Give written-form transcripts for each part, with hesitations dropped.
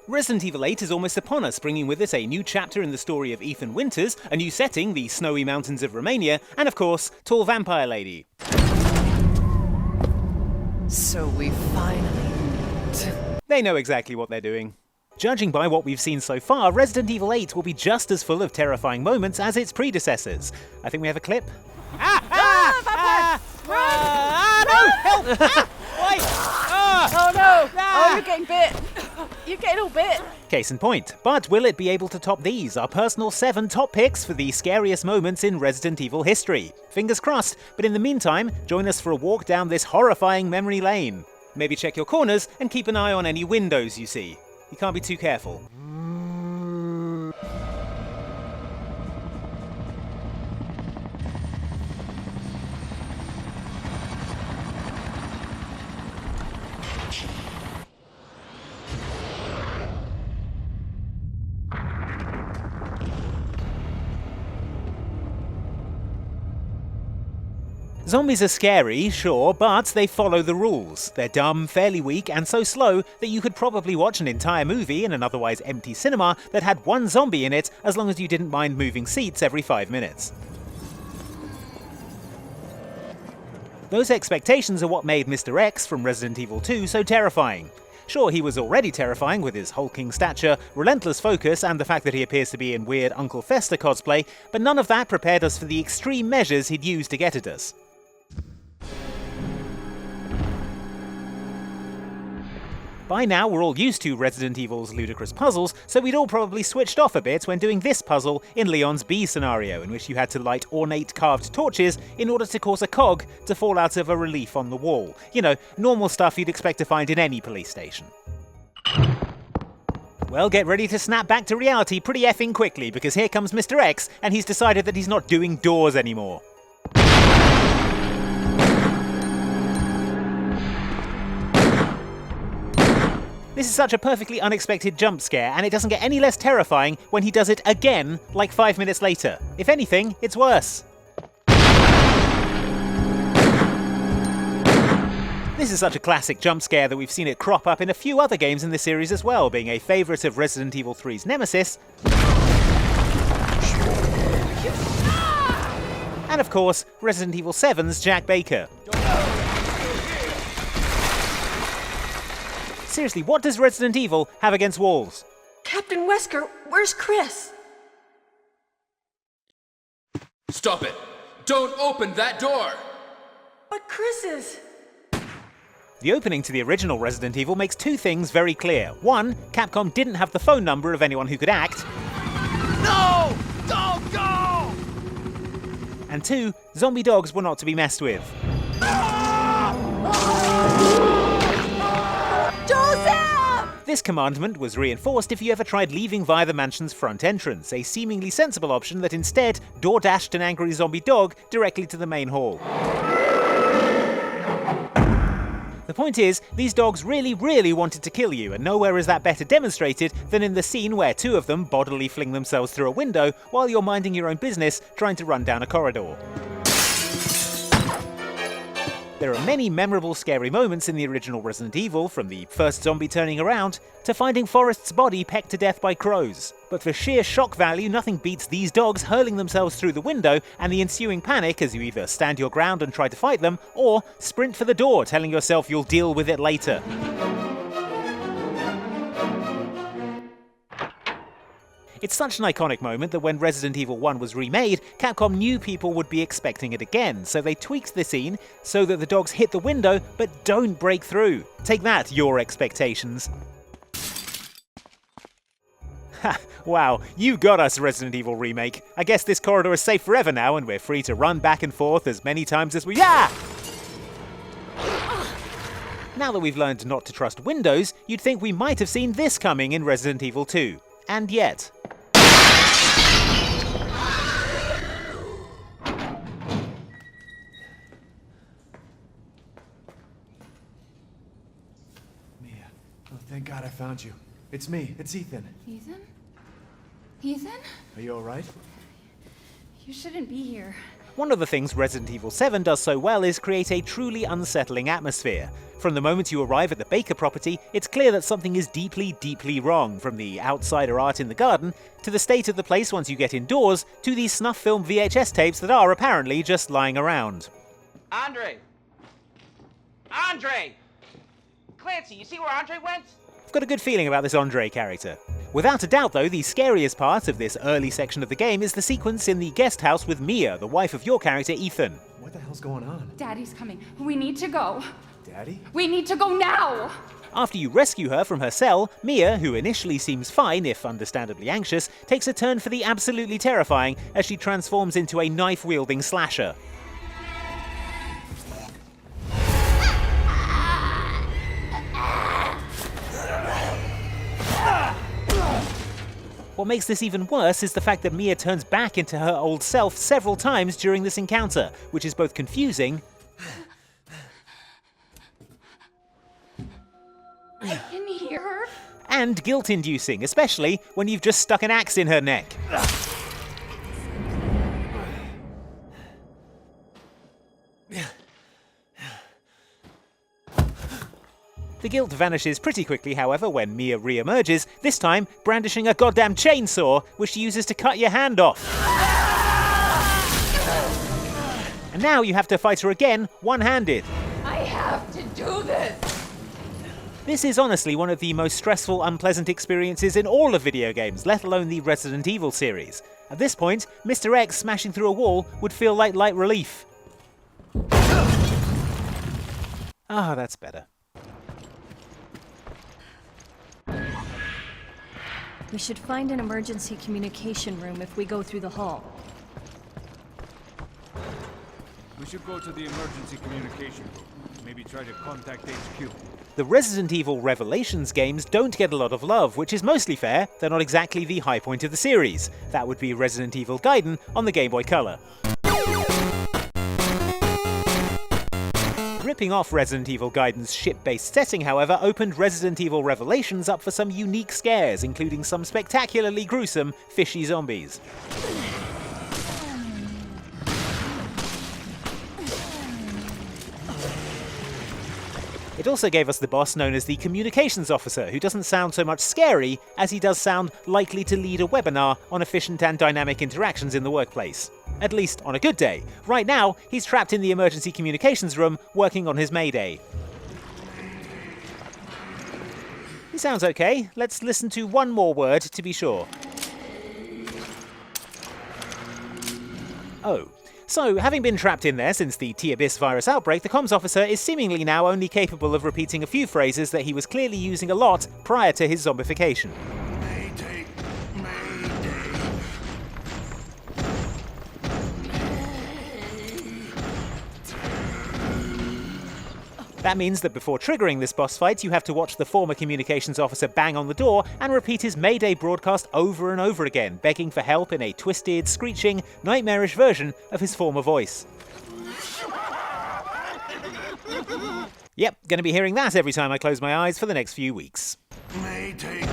Resident Evil 8 is almost upon us, bringing with it a new chapter in the story of Ethan Winters, a new setting, the snowy mountains of Romania, and of course, Tall Vampire Lady. So we finally meet. They know exactly what they're doing. Judging by what we've seen so far, Resident Evil 8 will be just as full of terrifying moments as its predecessors. I think we have a clip. No! Help! Wait! Oh no! Oh, you're getting bit! You're getting all bit! Case in point. But will it be able to top these, our personal 7 top picks for the scariest moments in Resident Evil history? Fingers crossed, but in the meantime, join us for a walk down this horrifying memory lane. Maybe check your corners and keep an eye on any windows you see. You can't be too careful. Zombies are scary, sure, but they follow the rules. They're dumb, fairly weak, and so slow that you could probably watch an entire movie in an otherwise empty cinema that had one zombie in it as long as you didn't mind moving seats every 5 minutes. Those expectations are what made Mr. X from Resident Evil 2 so terrifying. Sure, he was already terrifying with his hulking stature, relentless focus, and the fact that he appears to be in weird Uncle Fester cosplay, but none of that prepared us for the extreme measures he'd use to get at us. By now, we're all used to Resident Evil's ludicrous puzzles, so we'd all probably switched off a bit when doing this puzzle in Leon's B scenario, in which you had to light ornate carved torches in order to cause a cog to fall out of a relief on the wall. You know, normal stuff you'd expect to find in any police station. Well, get ready to snap back to reality pretty effing quickly, because here comes Mr. X, and he's decided that he's not doing doors anymore. This is such a perfectly unexpected jump scare, and it doesn't get any less terrifying when he does it again, like 5 minutes later. If anything, it's worse. This is such a classic jump scare that we've seen it crop up in a few other games in the series as well, being a favourite of Resident Evil 3's Nemesis, and of course, Resident Evil 7's Jack Baker. Seriously, what does Resident Evil have against walls? Captain Wesker, where's Chris? Stop it! Don't open that door! But Chris is... The opening to the original Resident Evil makes 2 things very clear. 1, Capcom didn't have the phone number of anyone who could act. No! Don't go! And 2, zombie dogs were not to be messed with. This commandment was reinforced if you ever tried leaving via the mansion's front entrance, a seemingly sensible option that instead door-dashed an angry zombie dog directly to the main hall. The point is, these dogs really wanted to kill you, and nowhere is that better demonstrated than in the scene where 2 of them bodily fling themselves through a window while you're minding your own business trying to run down a corridor. There are many memorable scary moments in the original Resident Evil, from the first zombie turning around to finding Forrest's body pecked to death by crows. But for sheer shock value, nothing beats these dogs hurling themselves through the window and the ensuing panic as you either stand your ground and try to fight them, or sprint for the door telling yourself you'll deal with it later. It's such an iconic moment that when Resident Evil 1 was remade, Capcom knew people would be expecting it again, so they tweaked the scene so that the dogs hit the window but don't break through. Take that, your expectations. Ha, wow, you got us, Resident Evil Remake. I guess this corridor is safe forever now, and we're free to run back and forth as many times as we— Yeah! Now that we've learned not to trust windows, you'd think we might have seen this coming in Resident Evil 2. And yet. Mia, oh thank God I found you. It's me, it's Ethan. Ethan? Ethan? Are you alright? You shouldn't be here. One of the things Resident Evil 7 does so well is create a truly unsettling atmosphere. From the moment you arrive at the Baker property, it's clear that something is deeply, deeply wrong, from the outsider art in the garden, to the state of the place once you get indoors, to these snuff film VHS tapes that are apparently just lying around. Andre! Andre! Clancy, you see where Andre went? I've got a good feeling about this Andre character. Without a doubt though, the scariest part of this early section of the game is the sequence in the guest house with Mia, the wife of your character Ethan. What the hell's going on? Daddy's coming. We need to go. Daddy? We need to go now! After you rescue her from her cell, Mia, who initially seems fine, if understandably anxious, takes a turn for the absolutely terrifying as she transforms into a knife-wielding slasher. What makes this even worse is the fact that Mia turns back into her old self several times during this encounter, which is both confusing I can hear her. and guilt-inducing, especially when you've just stuck an axe in her neck. The guilt vanishes pretty quickly, however, when Mia re-emerges, this time brandishing a goddamn chainsaw, which she uses to cut your hand off. And now you have to fight her again, one-handed. I have to do this. This is honestly one of the most stressful, unpleasant experiences in all of video games, let alone the Resident Evil series. At this point, Mr. X smashing through a wall would feel like light relief. Ah, that's better. We should find an emergency communication room if we go through the hall. We should go to the emergency communication room. Maybe try to contact HQ. The Resident Evil Revelations games don't get a lot of love, which is mostly fair. They're not exactly the high point of the series. That would be Resident Evil Gaiden on the Game Boy Color. Ripping off Resident Evil Gaiden's ship-based setting, however, opened Resident Evil Revelations up for some unique scares, including some spectacularly gruesome, fishy zombies. It also gave us the boss known as the Communications Officer, who doesn't sound so much scary as he does sound likely to lead a webinar on efficient and dynamic interactions in the workplace. At least on a good day. Right now, he's trapped in the emergency communications room working on his Mayday. He sounds okay. Let's listen to one more word to be sure. Oh. So, having been trapped in there since the T-Abyss virus outbreak, the comms officer is seemingly now only capable of repeating a few phrases that he was clearly using a lot prior to his zombification. Mayday. That means that before triggering this boss fight, you have to watch the former communications officer bang on the door and repeat his Mayday broadcast over and over again, begging for help in a twisted, screeching, nightmarish version of his former voice. Yep, gonna be hearing that every time I close my eyes for the next few weeks. Mayday.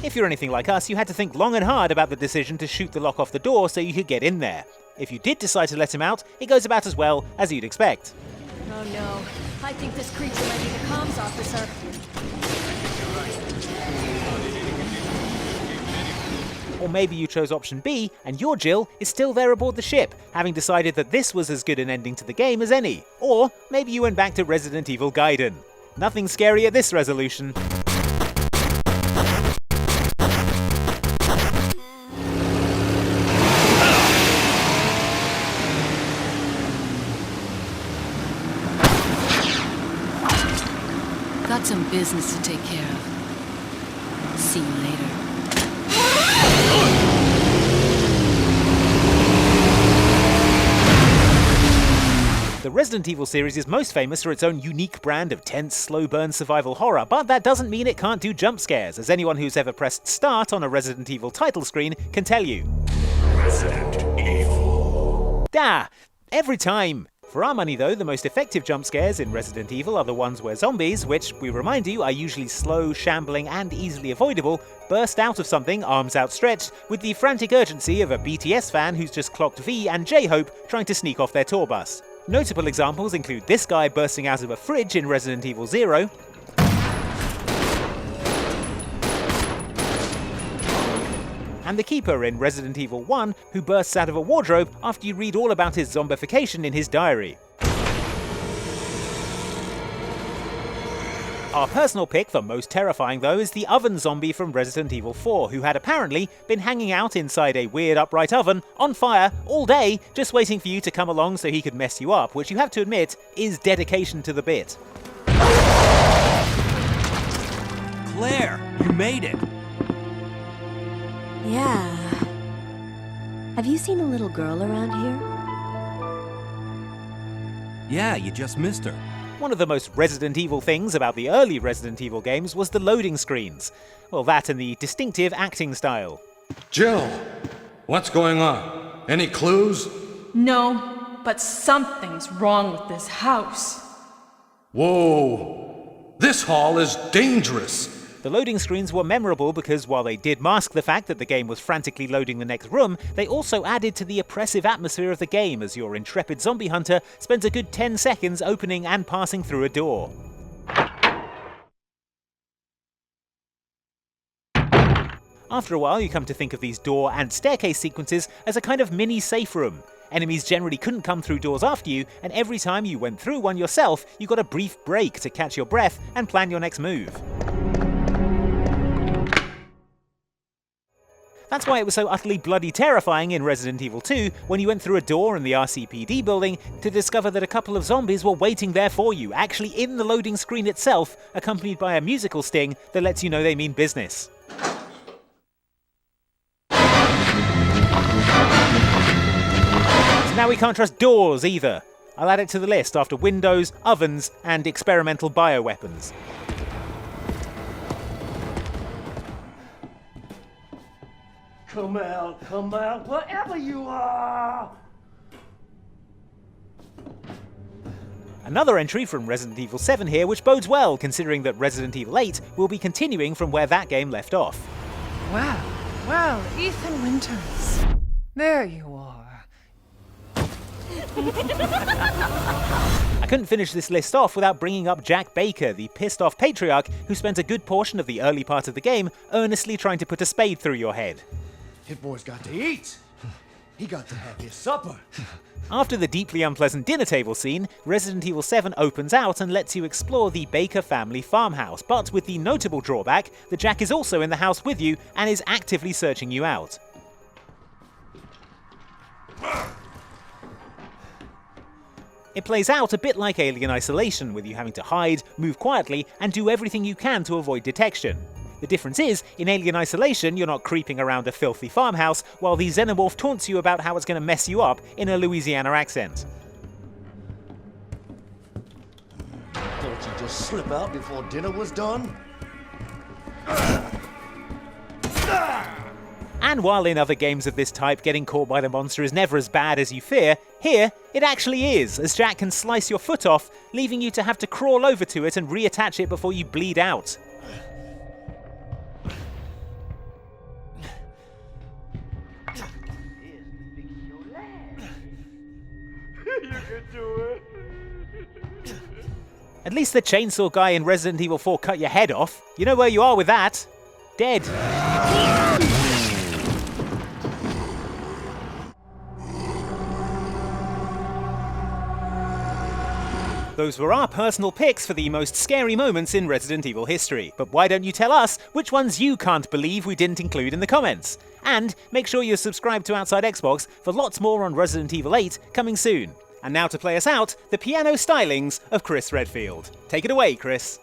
If you're anything like us, you had to think long and hard about the decision to shoot the lock off the door so you could get in there. If you did decide to let him out, it goes about as well as you'd expect. Oh no, I think this creature might be the comms officer. Or maybe you chose option B, and your Jill is still there aboard the ship, having decided that this was as good an ending to the game as any. Or maybe you went back to Resident Evil Gaiden. Nothing scary at this resolution. Got some business to take care of. See you later. The Resident Evil series is most famous for its own unique brand of tense, slow-burn survival horror, but that doesn't mean it can't do jump scares, as anyone who's ever pressed start on a Resident Evil title screen can tell you. Resident Evil. Every time. For our money though, the most effective jump scares in Resident Evil are the ones where zombies, which, we remind you, are usually slow, shambling and easily avoidable, burst out of something, arms outstretched, with the frantic urgency of a BTS fan who's just clocked V and J-Hope trying to sneak off their tour bus. Notable examples include this guy bursting out of a fridge in Resident Evil 0, and the Keeper in Resident Evil 1, who bursts out of a wardrobe after you read all about his zombification in his diary. Our personal pick for most terrifying though is the oven zombie from Resident Evil 4, who had apparently been hanging out inside a weird upright oven, on fire, all day, just waiting for you to come along so he could mess you up, which you have to admit is dedication to the bit. Claire, you made it! Yeah. Have you seen a little girl around here? Yeah, you just missed her. One of the most Resident Evil things about the early Resident Evil games was the loading screens. Well, that and the distinctive acting style. Jill, what's going on? Any clues? No, but something's wrong with this house. Whoa! This hall is dangerous! The loading screens were memorable because while they did mask the fact that the game was frantically loading the next room, they also added to the oppressive atmosphere of the game as your intrepid zombie hunter spends a good 10 seconds opening and passing through a door. After a while, you come to think of these door and staircase sequences as a kind of mini safe room. Enemies generally couldn't come through doors after you, and every time you went through one yourself, you got a brief break to catch your breath and plan your next move. That's why it was so utterly bloody terrifying in Resident Evil 2 when you went through a door in the RCPD building to discover that a couple of zombies were waiting there for you, actually in the loading screen itself, accompanied by a musical sting that lets you know they mean business. So now we can't trust doors either. I'll add it to the list after windows, ovens, and experimental bioweapons. Come out, wherever you are! Another entry from Resident Evil 7 here, which bodes well, considering that Resident Evil 8 will be continuing from where that game left off. Well, Ethan Winters. There you are. I couldn't finish this list off without bringing up Jack Baker, the pissed-off patriarch who spent a good portion of the early part of the game earnestly trying to put a spade through your head. Hit boy's got to eat. He got to have his supper. After the deeply unpleasant dinner table scene, Resident Evil 7 opens out and lets you explore the Baker family farmhouse, but with the notable drawback that Jack is also in the house with you and is actively searching you out. It plays out a bit like Alien Isolation, with you having to hide, move quietly, and do everything you can to avoid detection. The difference is, in Alien Isolation, you're not creeping around a filthy farmhouse while the xenomorph taunts you about how it's going to mess you up in a Louisiana accent. Don't you just slip out before dinner was done? And while in other games of this type getting caught by the monster is never as bad as you fear, here it actually is, as Jack can slice your foot off, leaving you to have to crawl over to it and reattach it before you bleed out. At least the chainsaw guy in Resident Evil 4 cut your head off. You know where you are with that. Dead. Those were our personal picks for the most scary moments in Resident Evil history. But why don't you tell us which ones you can't believe we didn't include in the comments? And make sure you're subscribed to Outside Xbox for lots more on Resident Evil 8 coming soon. And now to play us out, the piano stylings of Chris Redfield. Take it away, Chris.